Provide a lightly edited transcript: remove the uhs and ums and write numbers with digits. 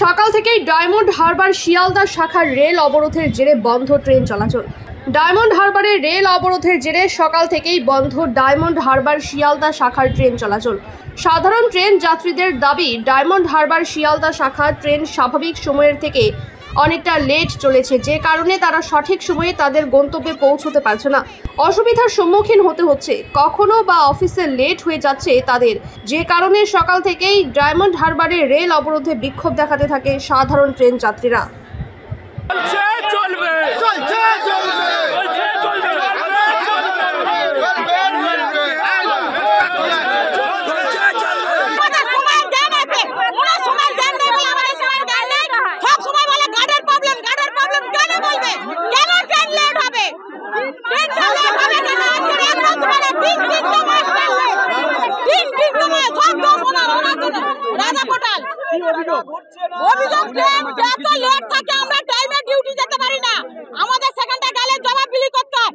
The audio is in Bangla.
সকাল থেকেই ডায়মন্ড হারবার শিয়ালদা শাখার রেল অবরোধের জেরে বন্ধ ট্রেন চলাচল। ডায়মন্ড হারবারের রেল অবরোধের জেরে সকাল থেকেই বন্ধ ডায়মন্ড হারবার শিয়ালদা শাখার ট্রেন চলাচল। সাধারণ ট্রেন যাত্রীদের দাবি, ডায়মন্ড হারবার শিয়ালদা শাখার ট্রেন স্বাভাবিক সময়ের থেকে অনেকটা লেট চলেছে, যে কারণে তারা সঠিক সময়ে তাদের গন্তব্যে পৌঁছতে পারছে না। অসুবিধার সম্মুখীন হতে হচ্ছে, কখনো বা অফিসে লেট হয়ে যাচ্ছে তাদের, যে কারণে সকাল থেকেই ডায়মন্ড হারবারের রেল অবরোধে বিক্ষোভ দেখাতে থাকে সাধারণ ট্রেন যাত্রীরা। অভিযোগ ট্রেন যত লেট থাকে আমরা টাইমে ডিউটি যেতে পারি না, আমাদের সেখানটা গেলে জবাবদিহি করতে হয়।